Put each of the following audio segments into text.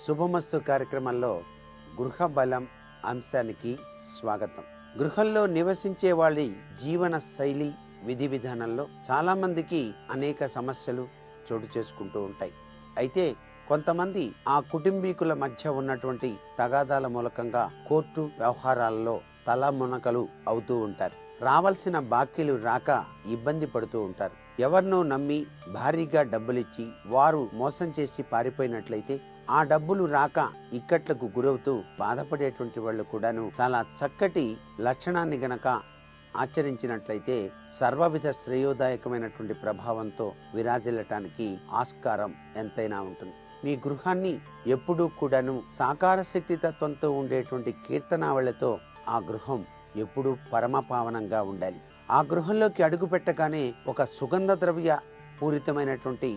శుభమస్తు కార్యక్రమంలో గృహ బలం అంశానికి స్వాగతం. గృహంలో నివసించే వాళ్ళ జీవన శైలి విధి విధానంలో చాలా మందికి అనేక సమస్యలు చోటు చేసుకుంటూ ఉంటాయి. అయితే కొంతమంది ఆ కుటుంబీకుల మధ్య ఉన్నటువంటి తగాదాల మూలకంగా కోర్టు వ్యవహారాలలో తలమునకలు అవుతూ ఉంటారు. రావాల్సిన బాకీలు రాక ఇబ్బంది పడుతూ ఉంటారు. ఎవరినో నమ్మి భారీగా డబ్బులిచ్చి వారు మోసం చేసి పారిపోయినట్లయితే ఆ డబ్బులు రాక ఇక్కట్లకు గురవుతూ బాధపడేటువంటి వాళ్ళు కూడాను చాలా చక్కటి లక్షణాన్ని గనక ఆచరించినట్లయితే సర్వవిధ శ్రేయోదాయకమైనటువంటి ప్రభావంతో విరాజిల్లటానికి ఆస్కారం ఎంతైనా ఉంటుంది. మీ గృహాన్ని ఎప్పుడూ కూడాను సాకార శక్తి తత్వంతో ఉండేటువంటి కీర్తనావళితో ఆ గృహం ఎప్పుడూ పరమపావనంగా ఉండాలి. ఆ గృహంలోకి అడుగు పెట్టగానే ఒక సుగంధ ద్రవ్య పూరితమైనటువంటి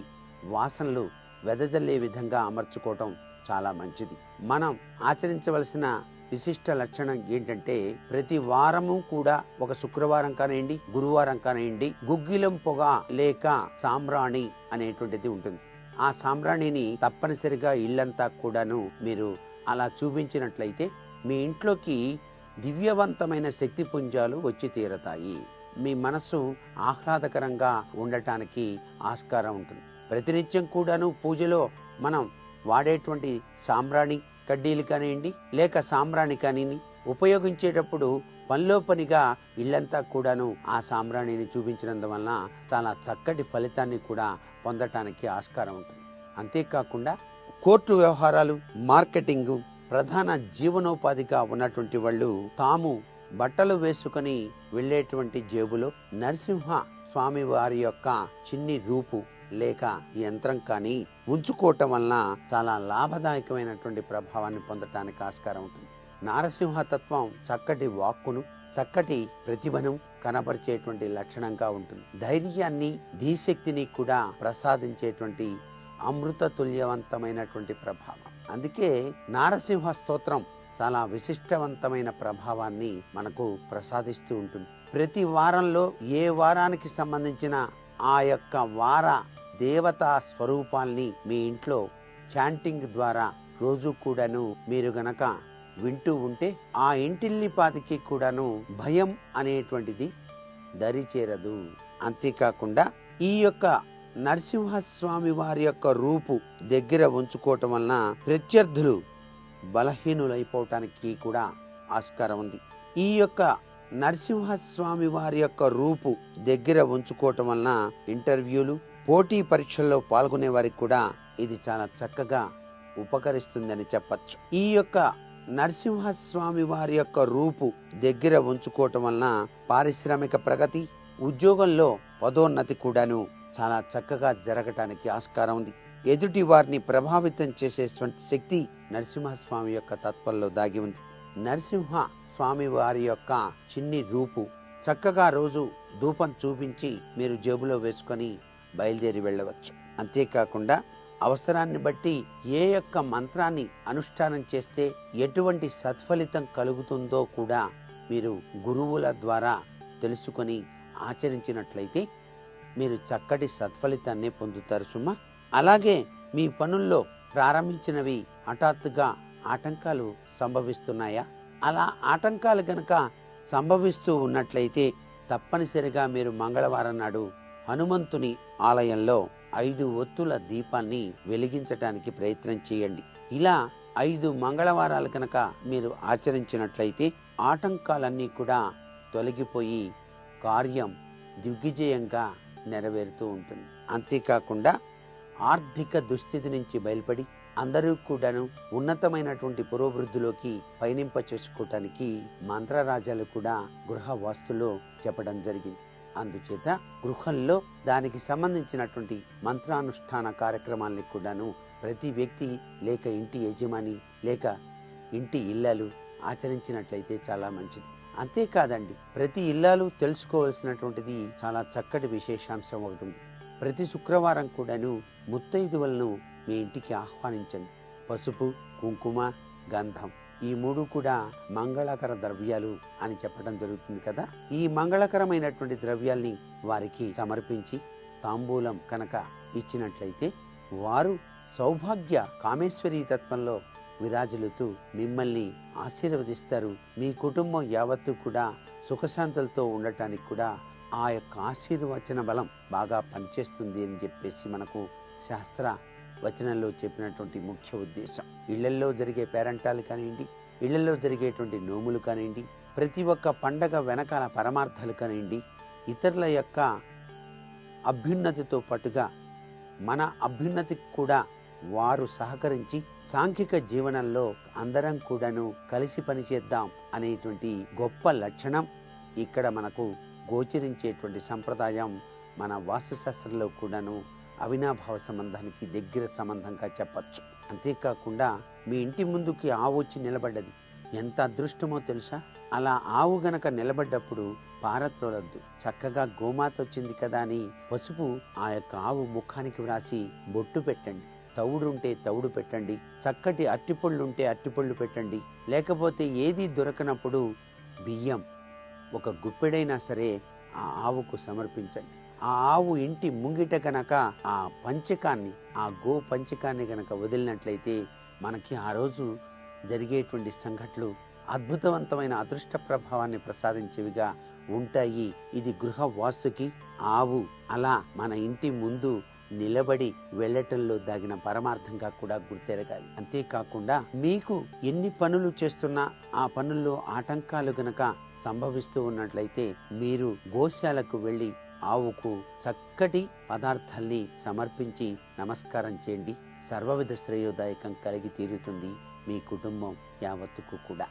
వాసనలు వెదజల్లే విధంగా అమర్చుకోవటం చాలా మంచిది. మనం ఆచరించవలసిన విశిష్ట లక్షణం ఏంటంటే ప్రతి వారము కూడా ఒక శుక్రవారం కానివ్వండి, గురువారం కానివ్వండి, గుగ్గిలం పొగ లేక సాంబ్రాణి అనేటువంటిది ఉంటుంది. ఆ సాంబ్రాణిని తప్పనిసరిగా ఇల్లంతా కూడాను మీరు అలా చూపించినట్లయితే మీ ఇంట్లోకి దివ్యవంతమైన శక్తి పుంజాలు వచ్చి తీరతాయి. మీ మనస్సు ఆహ్లాదకరంగా ఉండటానికి ఆస్కారం ఉంటుంది. ప్రతినిత్యం కూడాను పూజలో మనం వాడేటువంటి సాంబ్రాణి కడ్డీలు కానివ్వండి లేక సాంబ్రాణి కానీ ఉపయోగించేటప్పుడు పనిలో పనిగా ఇల్లంతా కూడాను ఆ సాంబ్రాణిని చూపించినందువలన చాలా చక్కటి ఫలితాన్ని కూడా పొందటానికి ఆస్కారం ఉంటుంది. అంతేకాకుండా కోర్టు వ్యవహారాలు, మార్కెటింగ్ ప్రధాన జీవనోపాధిగా ఉన్నటువంటి వాళ్ళు తాము బట్టలు వేసుకొని వెళ్ళేటువంటి జేబులో నరసింహ స్వామి వారి యొక్క చిన్ని రూపు లేక యంత్రం కానీ ఉంచుకోవటం వలన చాలా లాభదాయకమైనటువంటి ప్రభావాన్ని పొందటానికి ఆస్కారం ఉంటుంది. నారసింహతత్వం చక్కటి వాక్కును, చక్కటి ప్రతిభను కనబరిచేటువంటి లక్షణంగా ఉంటుంది. ధైర్యాన్ని, ధీశక్తిని కూడా ప్రసాదించేటువంటి అమృత తుల్యవంతమైనటువంటి ప్రభావం. అందుకే నారసింహ స్తోత్రం చాలా విశిష్టవంతమైన ప్రభావాన్ని మనకు ప్రసాదిస్తూ ఉంటుంది. ప్రతి వారంలో ఏ వారానికి సంబంధించిన ఆ యొక్క వార దేవతా స్వరూపాల్ని మీ ఇంట్లో చాంటింగ్ ద్వారా రోజు కూడాను మీరు గనక వింటూ ఉంటే ఆ ఇంటిల్లిపాదికి కూడాను భయం అనేటువంటిది దరి చేరదు. అంతేకాకుండా ఈ యొక్క నరసింహస్వామి వారి యొక్క రూపు దగ్గర ఉంచుకోవటం వలన ప్రత్యర్థులు బలహీనులైపోవటానికి కూడా ఆస్కారం ఉంది. ఈ యొక్క నరసింహస్వామి వారి యొక్క రూపు దగ్గర ఉంచుకోవటం వలన ఇంటర్వ్యూలు, పోటీ పరీక్షల్లో పాల్గొనే వారికి కూడా ఇది చాలా చక్కగా ఉపకరిస్తుందని చెప్పచ్చు. ఈ యొక్క నరసింహస్వామి వారి యొక్క రూపు దగ్గర ఉంచుకోవటం వలన పారిశ్రామిక ప్రగతి, ఉద్యోగంలో పదోన్నతి కూడాను చాలా చక్కగా జరగటానికి ఆస్కారం ఉంది. ఎదుటి వారిని ప్రభావితం చేసే శక్తి నరసింహస్వామి యొక్క తత్వంలో దాగి ఉంది. నరసింహ స్వామి వారి యొక్క చిన్ని రూపు చక్కగా రోజు ధూపం చూపించి మీరు జేబులో వేసుకొని బయలుదేరి వెళ్ళవచ్చు. అంతేకాకుండా అవసరాన్ని బట్టి ఏ యొక్క మంత్రాన్ని అనుష్ఠానం చేస్తే ఎటువంటి సత్ఫలితం కలుగుతుందో కూడా మీరు గురువుల ద్వారా తెలుసుకొని ఆచరించినట్లయితే మీరు చక్కటి సత్ఫలితాన్ని పొందుతారు సుమా. అలాగే మీ పనుల్లో ప్రారంభించినవి హఠాత్తుగా ఆటంకాలు సంభవిస్తున్నాయా? అలా ఆటంకాలు గనక సంభవిస్తూ ఉన్నట్లయితే తప్పనిసరిగా మీరు మంగళవారం నాడు హనుమంతుని ఆలయంలో 5 ఒత్తుల దీపాన్ని వెలిగించటానికి ప్రయత్నం చేయండి. ఇలా 5 మంగళవారాలు కనుక మీరు ఆచరించినట్లయితే ఆటంకాలన్నీ కూడా తొలగిపోయి కార్యం దిగ్విజయంగా నెరవేరుతూ ఉంటుంది. అంతేకాకుండా ఆర్థిక దుస్థితి నుంచి బయలుపడి అందరూ కూడాను ఉన్నతమైనటువంటి పురోభివృద్ధిలోకి పయనింప చేసుకోవటానికి మంత్రరాజాలు కూడా గృహ వాస్తులో చెప్పడం జరిగింది. అందుచేత గృహంలో దానికి సంబంధించినటువంటి మంత్రానుష్ఠాన కార్యక్రమాల్ని కూడాను ప్రతి వ్యక్తి లేక ఇంటి యజమాని లేక ఇంటి ఇల్లాలు ఆచరించినట్లయితే చాలా మంచిది. అంతేకాదండి, ప్రతి ఇల్లాలు తెలుసుకోవాల్సినటువంటిది చాలా చక్కటి విశేషాంశం ఒకటి ఉంది. ప్రతి శుక్రవారం కూడాను ముత్తైదువులను మీ ఇంటికి ఆహ్వానించండి. పసుపు, కుంకుమ, గంధం ఈ 3 కూడా మంగళకర ద్రవ్యాలు అని చెప్పడం జరుగుతుంది కదా. ఈ మంగళకరమైనటువంటి ద్రవ్యాల్ని వారికి సమర్పించి తాంబూలం కనుక ఇచ్చినట్లయితే వారు సౌభాగ్య కామేశ్వరీ తత్వంలో విరాజిల్లుతూ మిమ్మల్ని ఆశీర్వదిస్తారు. మీ కుటుంబం యావత్తు కూడా సుఖశాంతులతో ఉండటానికి కూడా ఆ యొక్క ఆశీర్వచన బలం బాగా పనిచేస్తుంది అని చెప్పేసి మనకు శాస్త్ర వచనంలో చెప్పినటువంటి ముఖ్య ఉద్దేశం. ఇళ్లల్లో జరిగే పేరంటాలు కానివ్వండి, ఇళ్లలో జరిగేటువంటి నోములు కానివ్వండి, ప్రతి ఒక్క పండగ వెనకాల పరమార్థాలు కానివ్వండి, ఇతరుల యొక్క అభ్యున్నతితో పాటుగా మన అభ్యున్నతికి కూడా వారు సహకరించి సాంఘిక జీవనంలో అందరం కూడాను కలిసి పనిచేద్దాం అనేటువంటి గొప్ప లక్షణం ఇక్కడ మనకు గోచరించేటువంటి సంప్రదాయం మన వాస్తుశాస్త్రంలో కూడాను అవినాభావ సంబంధానికి దగ్గర సంబంధంగా చెప్పచ్చు. అంతేకాకుండా మీ ఇంటి ముందుకి ఆవు వచ్చి నిలబడ్డది, ఎంత అదృష్టమో తెలుసా? అలా ఆవు గనక నిలబడ్డప్పుడు పారత్రోలద్దు, చక్కగా గోమాత వచ్చింది కదా అని పసుపు ఆ యొక్క ఆవు ముఖానికి వ్రాసి బొట్టు పెట్టండి. తవుడుంటే తవుడు పెట్టండి, చక్కటి అట్టిపళ్ళుంటే అట్టిపళ్ళు పెట్టండి. లేకపోతే ఏది దొరకనప్పుడు బియ్యం ఒక గుప్పెడైనా సరే ఆ ఆవుకు సమర్పించండి. ఆ ఆవు ఇంటి ముంగిట గనక ఆ పంచకాన్ని, ఆ గో పంచకాన్ని గనక వదిలినట్లయితే మనకి ఆ రోజు జరిగేటువంటి సంఘటనలు అద్భుతవంతమైన అదృష్ట ప్రభావాన్ని ప్రసాదించేవిగా ఉంటాయి. ఇది గృహ వాస్తుకి ఆవు అలా మన ఇంటి ముందు నిలబడి వెళ్ళటంలో దాగిన పరమార్థంగా కూడా గుర్తెరగాలి. అంతేకాకుండా మీకు ఎన్ని పనులు చేస్తున్నా ఆ పనుల్లో ఆటంకాలు గనక సంభవిస్తూ ఉన్నట్లయితే మీరు గోశాలకు వెళ్ళి ఆవుకు చక్కటి పదార్థాల్ని సమర్పించి నమస్కారం చేయండి. సర్వవిధ శ్రేయోదాయకం కలిగి తీరుతుంది మీ కుటుంబం యావత్తుకు కూడా.